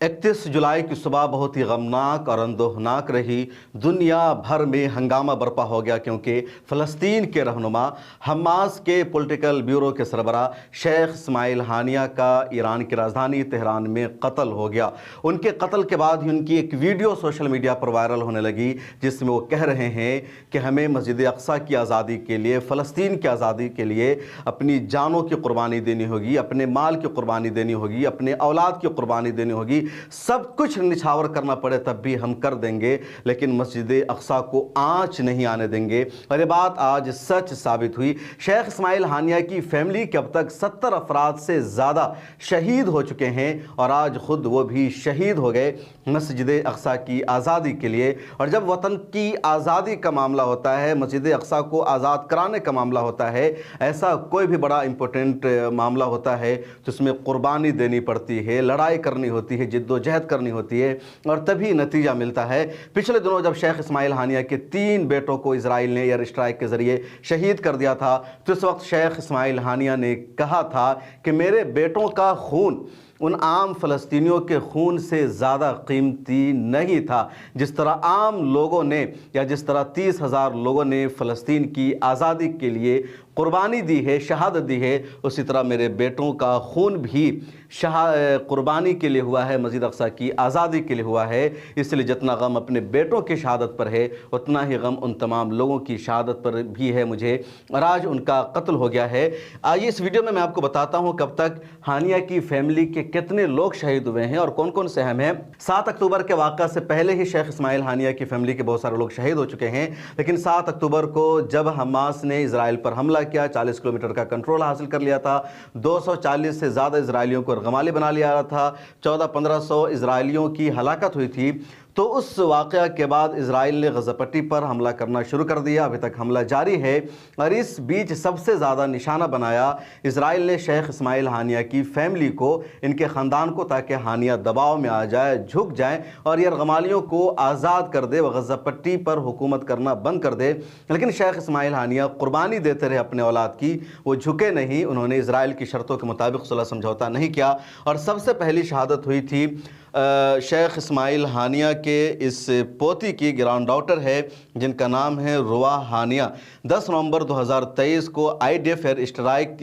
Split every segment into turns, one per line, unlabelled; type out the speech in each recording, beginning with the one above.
31 जुलाई की सुबह बहुत ही गमनाक और अंदोहनाक रही। दुनिया भर में हंगामा बरपा हो गया क्योंकि फ़लस्तीन के रहनुमा हमास के पॉलिटिकल ब्यूरो के सरबराह शेख इस्माइल हानिया का ईरान की राजधानी तेहरान में कत्ल हो गया। उनके कत्ल के बाद ही उनकी एक वीडियो सोशल मीडिया पर वायरल होने लगी जिसमें वो कह रहे हैं कि हमें मस्जिद अक्सा की आज़ादी के लिए, फ़लस्तीन की आज़ादी के लिए अपनी जानों की कुर्बानी देनी होगी, अपने माल की कुर्बानी देनी होगी, अपने औलाद की कुर्बानी देनी होगी, सब कुछ निछावर करना पड़े तब भी हम कर देंगे, लेकिन मस्जिद अक्सा को आंच नहीं आने देंगे। और ये बात आज सच साबित हुई। शेख इस्माइल हानिया की फैमिली के अब तक 70 अफराद से ज़्यादा शहीद हो चुके हैं और आज खुद वो भी शहीद हो गए मस्जिद अक्सा की आज़ादी के लिए। और जब वतन की आज़ादी का मामला होता है, मस्जिद अक्सा को आज़ाद कराने का मामला होता है, ऐसा कोई भी बड़ा इंपॉर्टेंट मामला होता है तो उसमें कुर्बानी देनी पड़ती है, लड़ाई करनी होती है, जिद्दोजहद करनी होती है और तभी नतीजा मिलता है। पिछले दिनों जब शेख इस्माइल हानिया के 3 बेटों को इजराइल ने एयर स्ट्राइक के ज़रिए शहीद कर दिया था तो इस वक्त शेख इस्माइल हानिया ने कहा था कि मेरे बेटों का खून उन आम फ़लस्तीनियों के खून से ज़्यादा कीमती नहीं था। जिस तरह आम लोगों ने या जिस तरह 30,000 लोगों ने फ़लस्तीन की आज़ादी के लिए कुर्बानी दी है, शहादत दी है, उसी तरह मेरे बेटों का खून भी कुर्बानी के लिए हुआ है, मस्जिद अक्सा की आज़ादी के लिए हुआ है। इसलिए जितना गम अपने बेटों की शहादत पर है उतना ही गम उन तमाम लोगों की शहादत पर भी है मुझे, और आज उनका कत्ल हो गया है। आइए इस वीडियो में मैं आपको बताता हूँ कब तक हानिया की फैमिली के कितने लोग शहीद हुए हैं और कौन कौन से अहम हैं। 7 अक्टूबर के वाक़या से पहले ही शेख इस्माइल हानिया की फैमिली के बहुत सारे लोग शहीद हो चुके हैं, लेकिन 7 अक्टूबर को जब हमास ने इजराइल पर हमला किया, 40 किलोमीटर का कंट्रोल हासिल कर लिया था, 240 से ज़्यादा इजराइलियों को गमाली बना लिया था, 1400-1500 इजराइलियों की हलाकत हुई थी, तो उस वाक़या के बाद इजराइल ने गज़ा पट्टी पर हमला करना शुरू कर दिया। अभी तक हमला जारी है और इस बीच सबसे ज़्यादा निशाना बनाया इजराइल ने शेख इस्माइल हानिया की फैमिली को, इनके ख़ानदान को, ताकि हानिया दबाव में आ जाए, झुक जाए और यरगमालियों को आज़ाद कर दे, वह गज़ा पट्टी पर हुकूमत करना बंद कर दे। लेकिन शेख इस्माइल हानिया कुर्बानी देते रहे अपने औलाद की, वो झुके नहीं, उन्होंने इजराइल की शर्तों के मुताबिक सुलह समझौता नहीं किया। और सबसे पहली शहादत हुई थी शेख इस्माइल हानिया के इस पोती की, ग्रैंड डॉटर है जिनका नाम है रुवा हानिया। 10 नवंबर 2023 को IDF एयर स्ट्राइक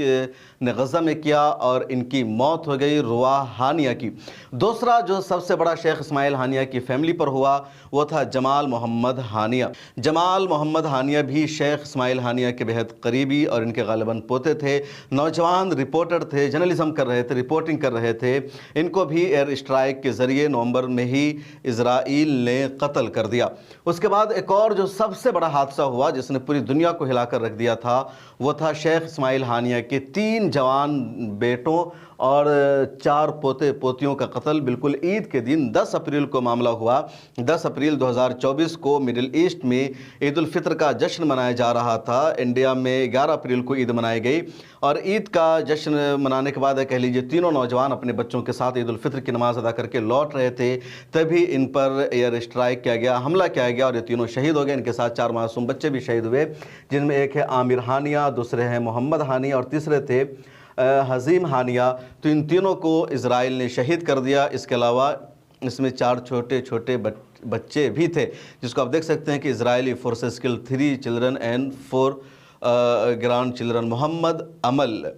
ने गज़ा में किया और इनकी मौत हो गई रुवा हानिया की। दूसरा जो सबसे बड़ा शेख इस्माइल हानिया की फैमिली पर हुआ वो था जमाल मोहम्मद हानिया। जमाल मोहम्मद हानिया भी शेख इस्माइल हानिया के बेहद करीबी और इनके गालिबन पोते थे। नौजवान रिपोर्टर थे, जर्नलिज्म कर रहे थे, रिपोर्टिंग कर रहे थे। इनको भी एयर स्ट्राइक के ज़रिए नवंबर में ही इजराइल ने कत्ल कर दिया। उसके बाद एक और जो सबसे बड़ा हादसा हुआ जिसने पूरी दुनिया को हिलाकर रख दिया था वो था शेख इस्माइल हानिया के 3 जवान बेटों और 4 पोते पोतियों का कत्ल। बिल्कुल ईद के दिन 10 अप्रैल को मामला हुआ। 10 अप्रैल 2024 को मिडिल ईस्ट में ईद उल फितर का जश्न मनाया जा रहा था। इंडिया में 11 अप्रैल को ईद मनाई गई और ईद का जश्न मनाने के बाद कह लीजिए तीनों नौजवान अपने बच्चों के साथ ईद उल फितर की नमाज़ अदा करके लौट रहे थे, तभी इन पर एयर स्ट्राइक किया गया, हमला किया गया और ये तीनों शहीद हो गए। इनके साथ 4 मासूम बच्चे भी शहीद हुए, जिनमें एक है आमिर हानिया, दूसरे हैं मोहम्मद हानिया और तीसरे थे हज़ीम हानिया। तो इन तीनों को इजराइल ने शहीद कर दिया। इसके अलावा इसमें 4 छोटे छोटे बच्चे भी थे, जिसको आप देख सकते हैं कि Israeli forces killed 3 children and 4 grandchildren. Mohammed Amal,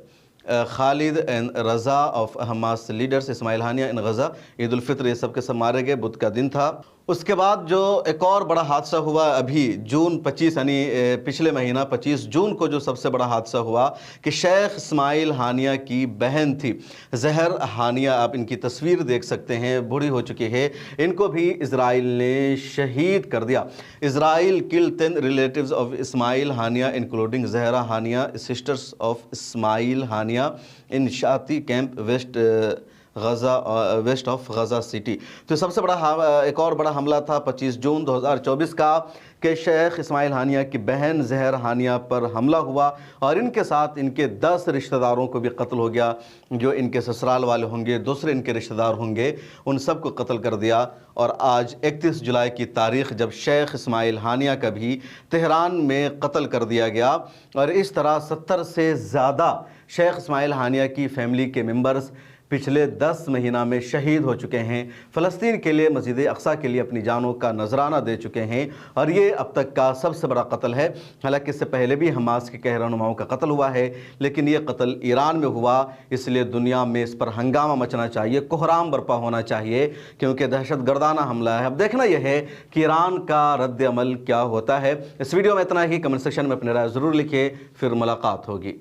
Khalid and Raza of Hamas leaders, Ismail Haniyeh in Gaza, Eid ul Fitr, ये सब के सब मारे गए। बुध का दिन था। उसके बाद जो एक और बड़ा हादसा हुआ अभी जून 25 यानी पिछले महीना 25 जून को जो सबसे बड़ा हादसा हुआ कि शेख इस्माइल हानिया की बहन थी जहर हानिया, आप इनकी तस्वीर देख सकते हैं, बूढ़ी हो चुकी है, इनको भी इजराइल ने शहीद कर दिया। Israel killed 10 relatives of Ismail Haniyeh including Zahra Haniyeh, sisters of Ismail Haniyeh in Shati camp west of Gaza city. तो सबसे बड़ा एक और बड़ा हमला था 25 जून 2024 का कि शेख इस्माइल हानिया की बहन जहर हानिया पर हमला हुआ और इनके साथ इनके 10 रिश्तेदारों को भी कत्ल हो गया, जो इनके ससुराल वाले होंगे, दूसरे इनके रिश्तेदार होंगे, उन सब को कत्ल कर दिया। और आज 31 जुलाई की तारीख़ जब शेख इस्माइल हानिया का भी तेहरान में कत्ल कर दिया गया और इस तरह 70 से ज़्यादा शेख इस्माइल हानिया की फैमिली के मेंबर्स पिछले 10 महीना में शहीद हो चुके हैं, फ़लस्तीन के लिए, मस्जिद अक्सा के लिए अपनी जानों का नजराना दे चुके हैं और ये अब तक का सबसे बड़ा कत्ल है। हालांकि इससे पहले भी हमास के कई रहनुमाओं का कत्ल हुआ है, लेकिन ये कत्ल ईरान में हुआ, इसलिए दुनिया में इस पर हंगामा मचना चाहिए, कोहराम बर्पा होना चाहिए, क्योंकि दहशतगर्दाना हमला है। अब देखना यह है कि ईरान का रद्द अमल क्या होता है। इस वीडियो में इतना ही। कमेंट सेक्शन में अपनी राय ज़रूर लिखिए, फिर मुलाकात होगी।